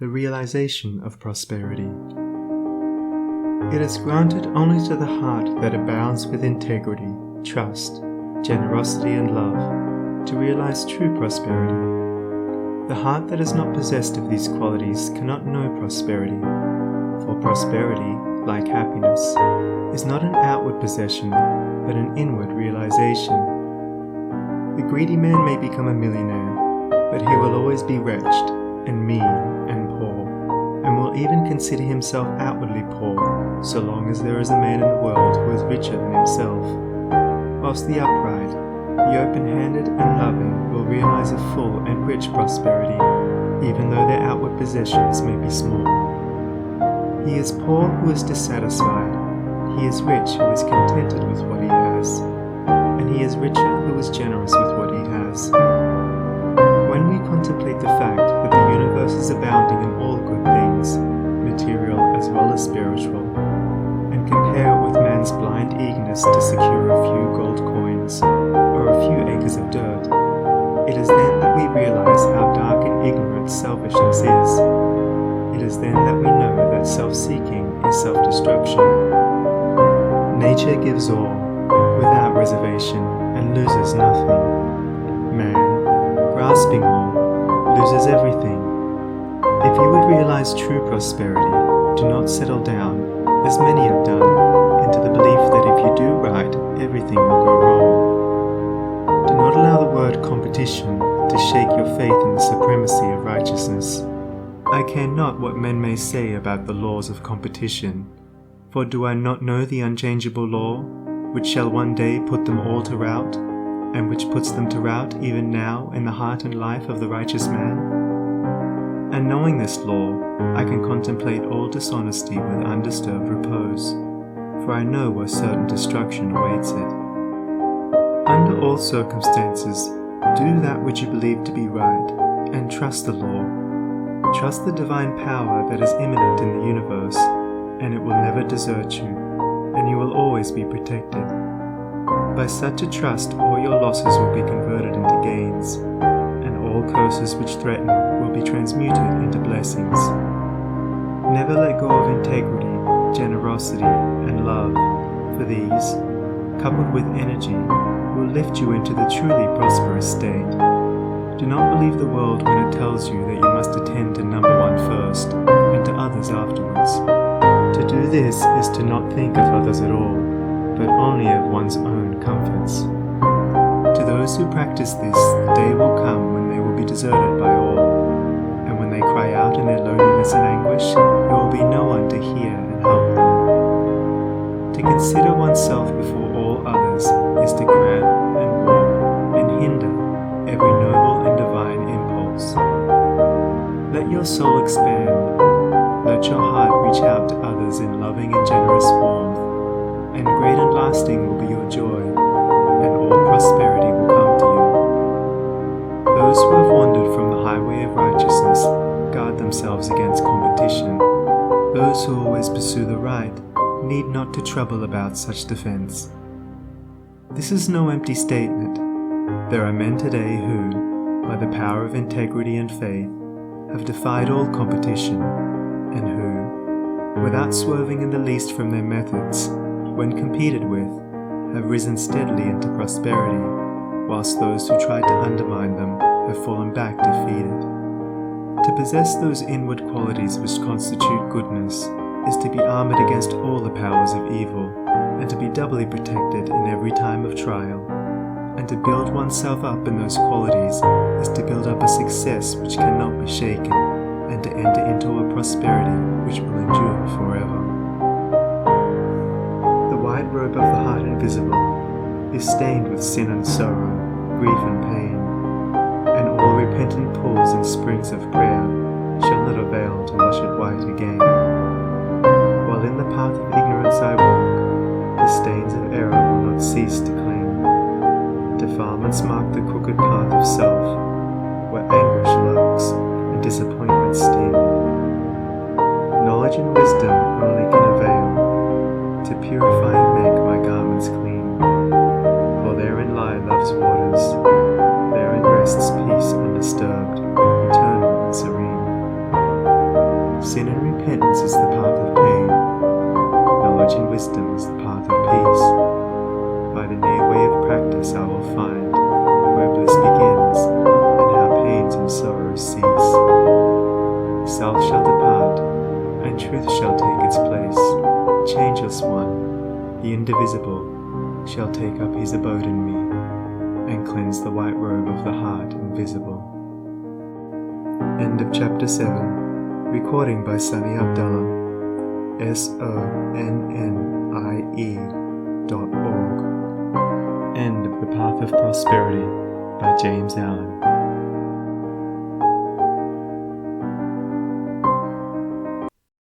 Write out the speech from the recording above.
the realization of prosperity. It is granted only to the heart that abounds with integrity, trust, generosity, and love to realize true prosperity. The heart that is not possessed of these qualities cannot know prosperity, for prosperity, like happiness, is not an outward possession, but an inward realization. The greedy man may become a millionaire, but he will always be wretched, and mean, and poor, and will even consider himself outwardly poor, so long as there is a man in the world who is richer than himself. Whilst the upright, the open-handed and loving will realize a full and rich prosperity, even though their outward possessions may be small. He is poor who is dissatisfied, he is rich who is contented with what he has, and he is richer who is generous with what he has. When we contemplate the fact that the universe is abounding in all good things, material as well as spiritual, and compare it with man's blind eagerness to secure a few gold coins or a few acres of dirt, it is then that we realize how dark and ignorant selfishness is. It is then that we know that self-seeking is self-destruction. Nature gives all, without reservation, and loses nothing. Man, grasping all, loses everything. If you would realize true prosperity, do not settle down, as many have done, into the belief that if you do right, everything will go wrong. Do not allow the word competition to shake your faith in the supremacy of righteousness. I care not what men may say about the laws of competition, for do I not know the unchangeable law, which shall one day put them all to rout, and which puts them to rout even now in the heart and life of the righteous man? And knowing this law, I can contemplate all dishonesty with undisturbed repose, for I know where certain destruction awaits it. Under all circumstances, do that which you believe to be right, and trust the law. Trust the divine power that is immanent in the universe, and it will never desert you, and you will always be protected. By such a trust, all your losses will be converted into gains, and all curses which threaten will be transmuted into blessings. Never let go of integrity, generosity, and love, for these, coupled with energy, will lift you into the truly prosperous state. Do not believe the world when it tells you that you must attend to number one first, and to others afterwards. To do this is to not think of others at all, but only of one's own comforts. To those who practice this, the day will come when they will be deserted by all, and when they cry out in their loneliness and anguish, there will be no one to hear and help them. To consider oneself before all others is to grab and warp and hinder every noble and divine impulse. Let your soul expand. Let your heart reach out to others in loving and generous warmth, and great and lasting will be your joy, and all prosperity will come to you. Those who have wandered from the highway of righteousness guard themselves against competition. Those who always pursue the right need not to trouble about such defense. This is no empty statement. There are men today who, by the power of integrity and faith, have defied all competition, and who, without swerving in the least from their methods, when competed with, have risen steadily into prosperity, whilst those who tried to undermine them have fallen back defeated. To possess those inward qualities which constitute goodness is to be armoured against all the powers of evil, and to be doubly protected in every time of trial. And to build oneself up in those qualities is to build up a success which cannot be shaken, and to enter into a prosperity which will endure forever. The white robe of the heart invisible is stained with sin and sorrow, grief and pain, and all repentant pools and springs of prayer shall not avail to wash it white again. While in the path of ignorance I walk, the stains of error will not cease to cling. Defilements mark the crooked path of self, where anguish lurks and disappointment sting. Knowledge and wisdom only can avail to purify and make my garments clean. For therein lie love's waters, therein rests peace undisturbed, eternal and serene. Sin and repentance is the path of pain. Knowledge and wisdom is the path of peace. By the near way of practice I will find where bliss begins and how pains and sorrows cease. Self shall depart, and truth shall take its place. Changeless One, the indivisible, shall take up his abode in me, and cleanse the white robe of the heart invisible. End of chapter 7. Recording by Sunny Abdullah. sonnie.org. End of The Path of Prosperity by James Allen.